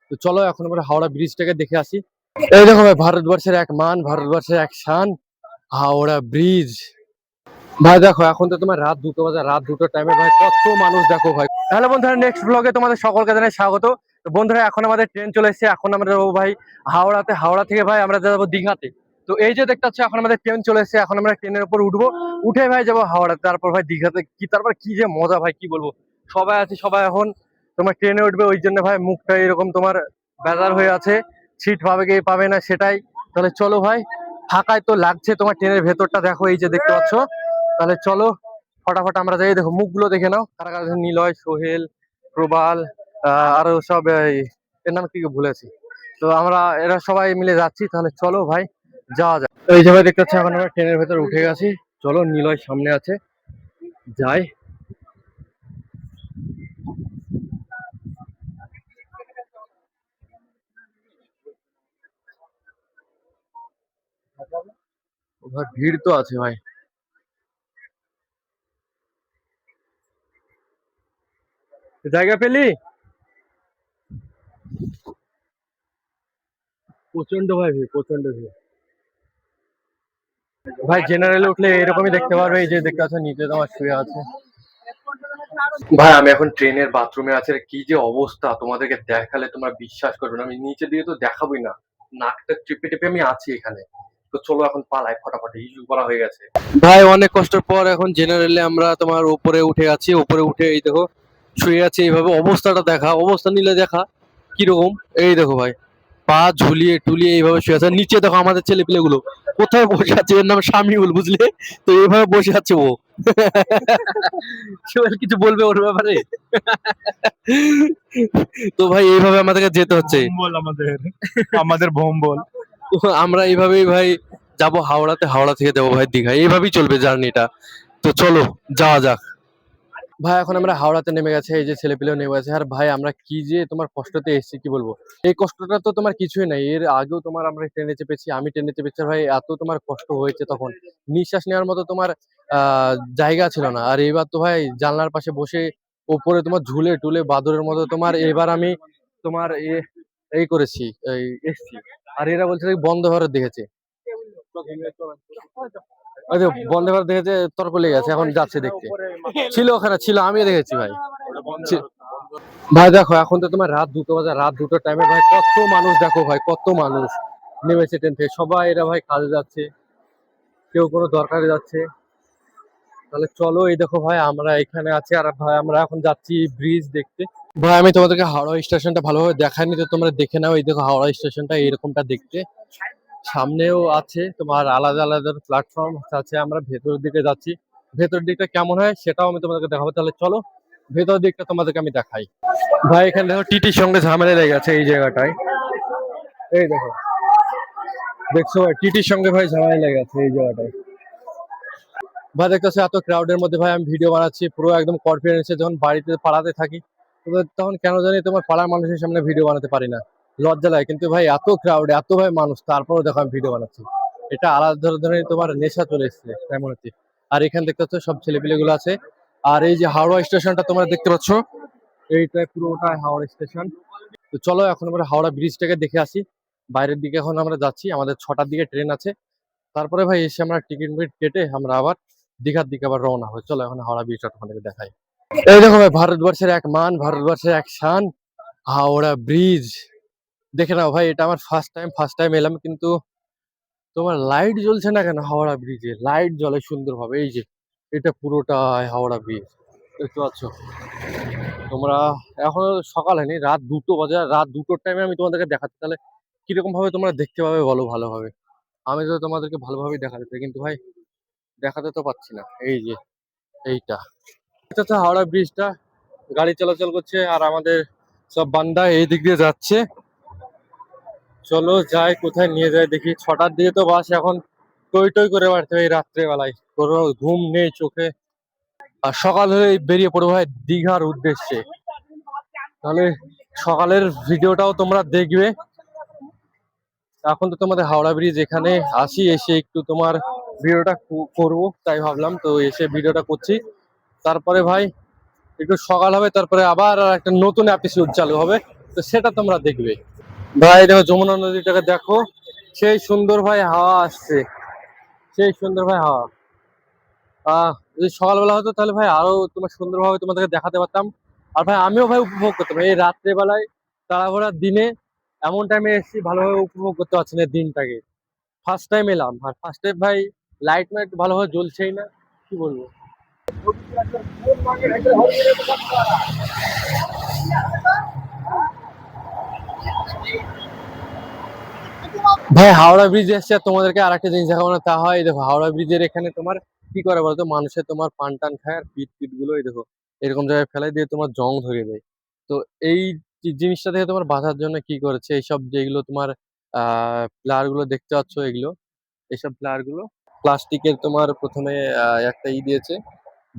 তো চলো এখন আমরা হাওড়া ব্রিজটাকে দেখে আসি। এই দেখো ভাই, ভারতবর্ষের এক মান, ভারতবর্ষের এক শান, হাওড়া ব্রিজ। ভাই দেখো, এখন তো তোমার রাত 2টো বাজে, রাত 2টোর টাইমে ভাই কত মানুষ দেখো ভাই। হ্যালো বন্ধুরা, নেক্সট ব্লগে তোমাদের সকলকে জানাই স্বাগত। তো বন্ধুরা, এখন আমাদের ট্রেন চলে এসেছে, এখন আমরা যাবো ভাই হাওড়াতে। হাওড়া থেকে ভাই আমরা যাবো দীঘাতে। তো এই যে দেখতে পাচ্ছ, এখন আমাদের ট্রেন চলে এসেছে, এখন আমরা ট্রেনের উপর উঠবো, উঠে ভাই যাবো হাওড়াতে, তারপর ভাই দীঘাতে। তারপর কি যে মজা ভাই, কি বলবো। সবাই আছে, সবাই এখন তোমার ট্রেনে উঠবে, ওই জন্য ভাই মুখটা এরকম তোমার বেজার হয়ে আছে, সিট পাবে কি পাবে না সেটাই। তাহলে চলো ভাই, ফাঁকায় তো লাগছে, তোমার ট্রেনের ভেতরটা দেখো, এই যে দেখতে পাচ্ছ। তাহলে চলো ফটাফট আমরা যাই। দেখো মুখগুলো দেখে নাও, কারা কারা আছে, নিলয়, সোহেল, প্রবাল, আরো সব এর নাম কি ভুলেছি। তো আমরা এরা সবাই মিলে যাচ্ছি, তাহলে চলো ভাই যাওয়া যায়। এই যে ভাই দেখতে পাচ্ছি, এখন আমরা ট্রেনের ভেতর উঠে গেছি। চলো, নিলয় সামনে আছে, যাই। ভাই ভিড় তো আছে ভাই। জায়গা পেলি? প্রচন্ড ভাই ভিড়, প্রচন্ড ভিড়। ভাই জেনারেলে উঠলে এরকমই দেখতে পারবে, এই যে দেখতে পাচ্ছ নিচে তোমার শুয়ে আছে। ভাই আমি এখন ট্রেনের বাথরুমে আছি, আর কি যে অবস্থা, তোমাদেরকে দেখালে তোমরা বিশ্বাস করবে না। আমি নিচে দিয়ে তো দেখাবোই না, নাকটা টিপে টিপে আমি আছি এখানে। তো চলো এখন পালাই ফটাফট, ইস্যু করা হয়ে গেছে। ভাই অনেক কষ্টের পর এখন জেনারেলে আমরা তোমার উপরে উঠে আছি। উপরে উঠে এই দেখো শুয়ে আছি, এইভাবে অবস্থাটা দেখা, অবস্থা নিলে দেখা কিরকম। এই দেখো ভাই, পা ঝুলিয়ে টুলিয়ে এইভাবে শুয়ে আছে। আর নিচে দেখো আমাদের ছেলে পেলে গুলো কোথায় বসে আছে, এর নাম শামিউল, বুঝলে? তো এইভাবে বসে আছে ও। সোহেল কিছু বলবে ওর ব্যাপারে? তো ভাই এইভাবে আমাদেরকে যেতে হচ্ছে। ভোম্বল আমাদের আমাদের ভোম্বল। তো আমরা এইভাবেই ভাই যাব হাওড়াতে, হাওড়া থেকে যাবো ভাই দীঘা, এইভাবেই চলবে জার্নিটা। তো চলো যাওয়া যাক। ভাই এখন আমরা হাওড়াতে নেমে গেছে, এই যে ছেলেপিলেও নেমে গেছে। আর ভাই আমরা কি যে তোমার কষ্টতে এসেছি, কি বলবো। এই কষ্টটা তো তোমার কিছুই নাই, এর আগেও তোমার আমরা ট্রেনে চেপেছি, আমি ট্রেনে চেপেছি। আর ভাই এত তোমার কষ্ট হয়েছে, তখন নিঃশ্বাস নেওয়ার মতো তোমার আহ জায়গা ছিল না। আর এবার তো ভাই জানলার পাশে বসে ওপরে তোমার ঝুলে টুলে বাদরের মতো তোমার এবার আমি তোমার এই করেছি, এই এসছি। আর এরা বলছে যে বন্ধ ভারত দেখেছে, ওই যে বন্দে ভারত দেখেছে, তর্ক লেগে গেছে, এখন যাচ্ছে দেখতে। ছিল ওখানে, ছিল, আমিও দেখেছি ভাই। ভাই দেখো, এখন তো তোমার রাত 2টো বাজে, রাত 2টোর টাইমে ভাই কত মানুষ দেখো ভাই, কত মানুষ নেমেছে ট্রেন থেকে। সবাই এরা ভাই কাজে যাচ্ছে, কেউ কোনো দরকারে যাচ্ছে। তাহলে চলো, এই দেখো ভাই আমরা এখানে আছি, আর ভাই আমরা এখন যাচ্ছি ব্রিজ দেখতে। ভাই আমি তোমাদেরকে হাওড়া স্টেশনটা ভালোভাবে দেখাইনি, তো তোমরা দেখে নাও। এই দেখো হাওড়া স্টেশনটা এরকমটা দেখতে। সামনেও আছে তোমার আলাদা আলাদা প্ল্যাটফর্ম আছে। আমরা ভেতরের দিকে যাচ্ছি, ভেতর দিকটা কেমন হয় সেটাও আমি তোমাদেরকে দেখাবো। তাহলে চলো ভেতর দিকটা তোমাদেরকে আমি দেখাই। ভাই এখানে দেখো টিটির সঙ্গে ঝামেলা লেগে গেছে এই জায়গাটায়। এই দেখো, দেখছো ভাই, টিটির সঙ্গে ভাই ঝামেলা লেগে গেছে এই জায়গাটায়। ভাই দেখতেছো এত ক্রাউডের মধ্যে ভাই আমি ভিডিও বানাচ্ছি, পুরো একদম কনফিডেন্সে। যখন বাড়িতে পাড়াতে থাকি তখন কেন জানি তোমার পাড়ার মানুষের সামনে ভিডিও বানাতে পারি না, লজ্জা লাগে। কিন্তু ভাই এত ক্রাউড, এত ভাই মানুষ, তারপরেও দেখো আমি ভিডিও বানাচ্ছি। এটা আলাদা ধরনের তোমার নেশা চলে এসেছে তেমন হচ্ছে। আর এখানে দেখতে পাচ্ছ সব ছেলেপিলে গুলো আছে। আর এই যে হাওড়া স্টেশনটা তোমরা দেখতে পাচ্ছ, এইটা পুরোটাই হাওড়া স্টেশন। তো চলো এখন আমরা হাওড়া ব্রিজটাকে দেখে আসি। বাইরের দিকে এখন আমরা যাচ্ছি, আমাদের 6টার দিকে ট্রেন আছে। তারপরে ভাই এসে আমরা টিকিট মিট কেটে আমরা আবার দীঘার দিকে আবার রওনা হয়। চলো এখন হাওড়া ব্রিজটা তোমাদেরকে দেখাই। এই দেখো ভাই, ভারতবর্ষের এক মান, ভারতবর্ষের এক শান, হাওড়া ব্রিজ। দেখে নাও ভাই, এটা আমার ফার্স্ট টাইম এলাম। কিন্তু তোমার লাইট জ্বলছে না কেন? হাওড়া ব্রিজে লাইট জ্বলে সুন্দর ভাবে। এই যে এটা পুরোটাই হাওড়া ব্রিজ, দেখতে পাচ্ছ তোমরা। এখনো সকাল হয়নি, রাত 2টো বাজে। আর রাত 2টোর টাইমে আমি তোমাদেরকে দেখাচ্ছি, তাহলে কিরকম ভাবে তোমরা দেখতে পাবে বলো ভালোভাবে। আমি তো তোমাদেরকে ভালোভাবেই দেখাতে চাই, কিন্তু ভাই দেখাতে তো পাচ্ছি না। এই যে এইটা, এটা হচ্ছে হাওড়া ব্রিজটা। গাড়ি চলাচল করছে, আর আমাদের সব বান্দা এই দিক দিয়ে যাচ্ছে। চলো যাই, কোথায় নিয়ে যায় দেখি। 6টার দিকে তো বাস এখন টই টই করে বাড়তে হয় এই রাত্রে বেলায়, কোনো ঘুম নেই চোখে। আর সকাল হয়ে বেরিয়ে পড়বো ভাই দীঘার উদ্দেশ্যে। তাহলে সকালের ভিডিওটাও তোমরা দেখবে। এখন তো তোমাদের হাওড়া ব্রিজ এখানে আসি, এসে একটু তোমার ভিডিওটা করবো তাই ভাবলাম, তো এসে ভিডিওটা করছি। তারপরে ভাই একটু সকাল হবে, তারপরে আবার একটা নতুন এপিসোড চালু হবে। তো সেটা তোমরা দেখবে। ভাই দেখো যমুনা নদীটাকে দেখো, সেই সুন্দর ভাই হাওয়া আসছে, সেই সুন্দর ভাই হাওয়া। যদি সকালবেলা হতো তাহলে ভাই আরো তোমার সুন্দরভাবে তোমাদেরকে দেখাতে পারতাম। আর ভাই আমিও ভাই উপভোগ করতাম এই রাত্রে বেলায়, তাড়াহুড়ার দিনে এমন টাইমে এসেছি, ভালোভাবে উপভোগ করতে পারছি না দিনটাকে। ফার্স্ট টাইম এলাম, আর ফার্স্ট টাইম ভাই লাইট মাইট ভালোভাবে জ্বলছেই না, কি বলবো। ভাই হাওড়া ব্রিজ এসছে, আর তোমাদেরকে আর একটা জিনিস দেখাবো না তা হয়, এই দেখো হাওড়া ব্রিজের এখানে তোমার কি করে বলতো, মানুষের তোমার পান টান খায় আর পিট পিট গুলো এই দেখো এরকম জায়গায় ফেলাই দিয়ে তোমার জং ধরিয়ে দেয়। তো এই জিনিসটা থেকে তোমার বাঁচার জন্য কি করেছে, এইসব যেগুলো তোমার প্লার গুলো দেখতে পাচ্ছ, এগুলো এইসব প্লার গুলো প্লাস্টিকের তোমার প্রথমে একটা দিয়েছে,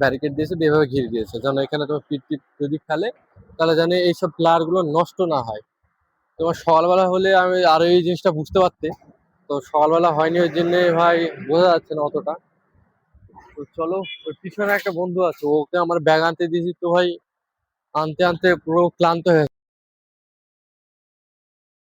ব্যারিকেড দিয়েছে, দিয়ে এভাবে ঘিরে দিয়েছে যেন এখানে তোমার পিট পিট যদি ফেলে তাহলে জানে এইসব প্লার গুলো নষ্ট না হয়। তোমার সকালবেলা হলে আমি আরো এই জিনিসটা বুঝতে পারতে, তো সকালবেলা হয়নি ওই জন্য ভাই বোঝা যাচ্ছে না অতটা। তো চলো, ওই পিছনে একটা বন্ধু আছে, ওকে আমার ব্যাগ আনতে দিয়েছি, তো ভাই আনতে আনতে পুরো ক্লান্ত হয়ে